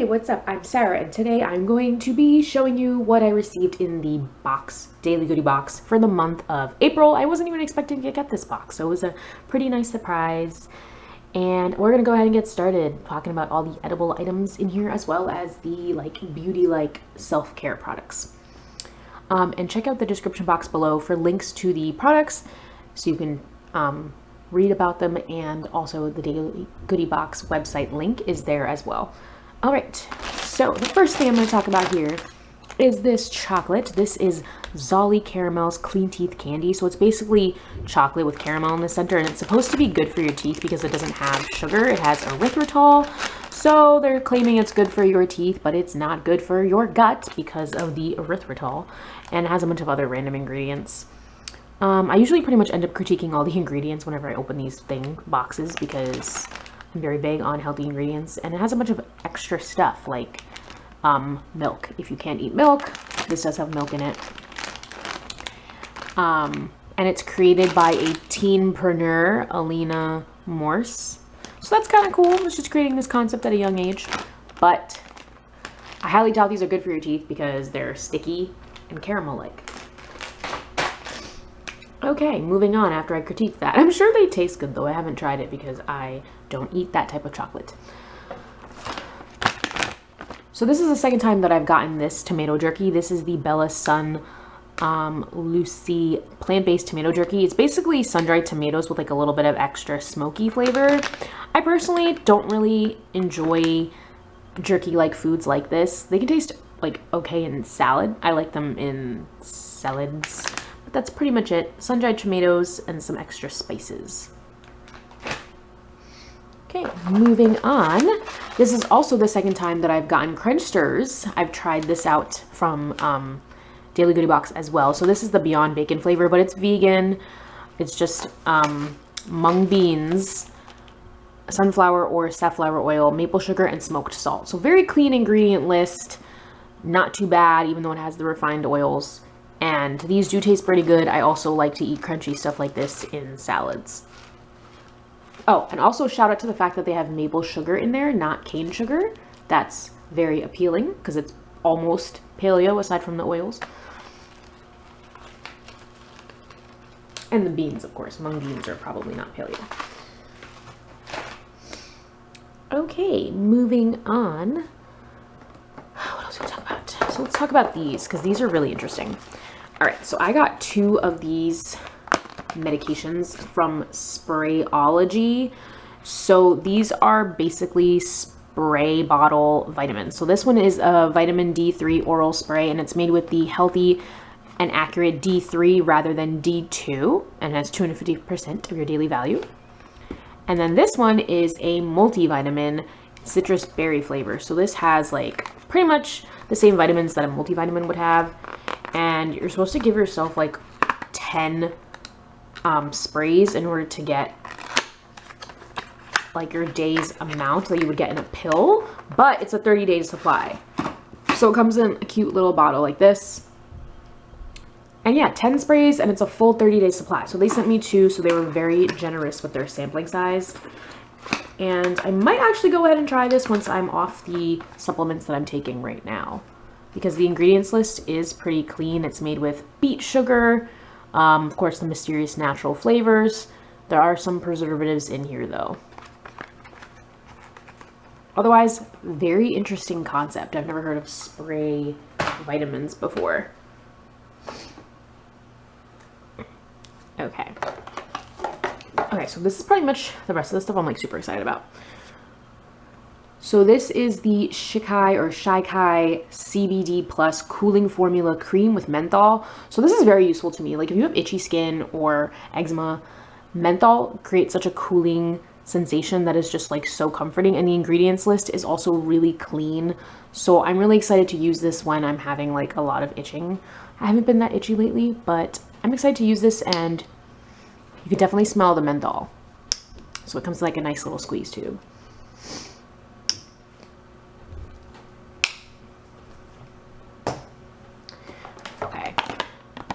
Hey, what's up? I'm Sarah, and today I'm going to be showing you what I received in the box, Daily Goodie box, for the month of April. I wasn't even expecting to get this box, so it was a pretty nice surprise. And we're gonna go ahead and get started talking about all the edible items in here, as well as the beauty self-care products. And check out the description box below for links to the products so you can read about them, and also the Daily Goodie box website link is there as well. All right, so the first thing I'm going to talk about here is this chocolate. This is Zolli Caramelz Clean Teeth Candy. So it's basically chocolate with caramel in the center, and it's supposed to be good for your teeth because it doesn't have sugar. It has erythritol. So they're claiming it's good for your teeth, but it's not good for your gut because of the erythritol, and it has a bunch of other random ingredients. I usually pretty much end up critiquing all the ingredients whenever I open these boxes because I'm very big on healthy ingredients, and it has a bunch of extra stuff like milk. If you can't eat milk, this does have milk in it. And it's created by a teenpreneur, Alina Morse. So that's kind of cool. It's just creating this concept at a young age. But I highly doubt these are good for your teeth because they're sticky and caramel-like. Okay, moving on after I critique that. I'm sure they taste good though. I haven't tried it because I don't eat that type of chocolate. So this is the second time that I've gotten this tomato jerky. This is the Bella Sun Luci plant-based tomato jerky. It's basically sun-dried tomatoes with like a little bit of extra smoky flavor. I personally don't really enjoy jerky-like foods like this. They can taste like okay in salad. I like them in salads. But that's pretty much it. Sun-dried tomatoes and some extra spices. Okay, moving on. This is also the second time that I've gotten Crunchsters. I've tried this out from Daily Goodie box as well. So this is the Beyond Bacon flavor, but it's vegan. It's just mung beans, sunflower or safflower oil, maple sugar, and smoked salt. So very clean ingredient list. Not too bad, even though it has the refined oils. And these do taste pretty good. I also like to eat crunchy stuff like this in salads. Oh, and also shout out to the fact that they have maple sugar in there, not cane sugar. That's very appealing because it's almost paleo aside from the oils. And the beans, of course. Mung beans are probably not paleo. Okay, moving on. What else are we talking about? So let's talk about these because these are really interesting. All right, so I got 2 of these medications from Sprayology. So these are basically spray bottle vitamins. So this one is a vitamin D3 oral spray, and it's made with the healthy and accurate D3 rather than D2, and has 250% of your daily value. And then this one is a multivitamin citrus berry flavor. So this has like pretty much the same vitamins that a multivitamin would have. And you're supposed to give yourself like 10 sprays in order to get like your day's amount that you would get in a pill, but it's a 30-day supply. So it comes in a cute little bottle like this. And yeah, 10 sprays, and it's a full 30-day supply. So they sent me 2, so they were very generous with their sampling size. And I might actually go ahead and try this once I'm off the supplements that I'm taking right now, because the ingredients list is pretty clean. It's made with beet sugar, of course, the mysterious natural flavors. There are some preservatives in here though. Otherwise, very interesting concept. I've never heard of spray vitamins before. Okay. Okay, so this is pretty much the rest of the stuff I'm like super excited about. So this is the Shikai CBD Plus Cooling Formula Cream with menthol. So this is very useful to me. Like if you have itchy skin or eczema, menthol creates such a cooling sensation that is just like so comforting. And the ingredients list is also really clean. So I'm really excited to use this when I'm having like a lot of itching. I haven't been that itchy lately, but I'm excited to use this, and you can definitely smell the menthol. So it comes in like a nice little squeeze tube.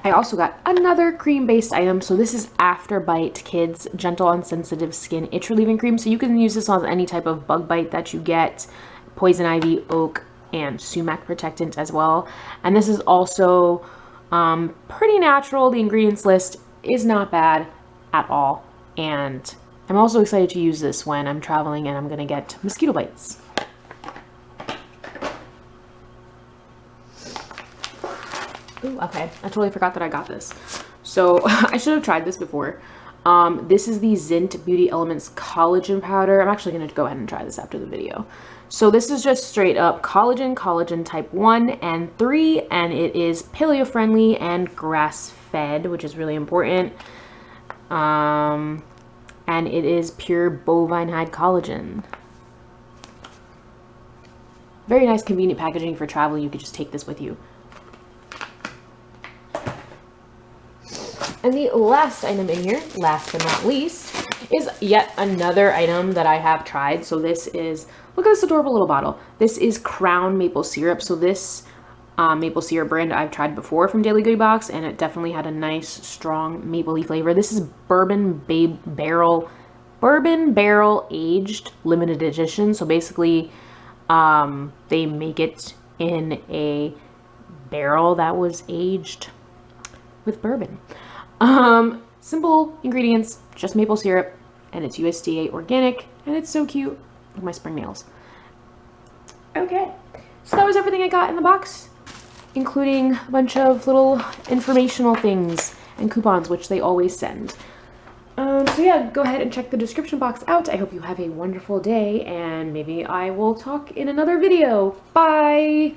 I also got another cream-based item. So this is Afterbite Kids Gentle on Sensitive Skin Itch Relieving Cream. So you can use this on any type of bug bite that you get. poison ivy, oak, and sumac protectant as well. And this is also pretty natural. The ingredients list is not bad at all. And I'm also excited to use this when I'm traveling and I'm gonna get mosquito bites. Ooh, okay, I totally forgot that I got this. So I should have tried this before. This is the Zint Beauty Elements Collagen Powder. I'm actually gonna go ahead and try this after the video. So this is just straight up collagen type 1 and 3, and it is paleo friendly and grass fed, which is really important. And it is pure bovine hide collagen. Very nice, convenient packaging for travel. You could just take this with you. And the last item in here, last but not least, is yet another item that I have tried. So this is, look at this adorable little bottle. This is Crown Maple Syrup. So this maple syrup brand I've tried before from Daily Goodie Box, and it definitely had a nice, strong mapley flavor. This is Bourbon Barrel Aged Limited Edition. So basically, they make it in a barrel that was aged with bourbon. Simple ingredients, just maple syrup, and it's USDA organic, and it's so cute. Look at my spring nails. Okay, so that was everything I got in the box, including a bunch of little informational things and coupons, which they always send. So yeah, go ahead and check the description box out. I hope you have a wonderful day, and maybe I will talk in another video. Bye!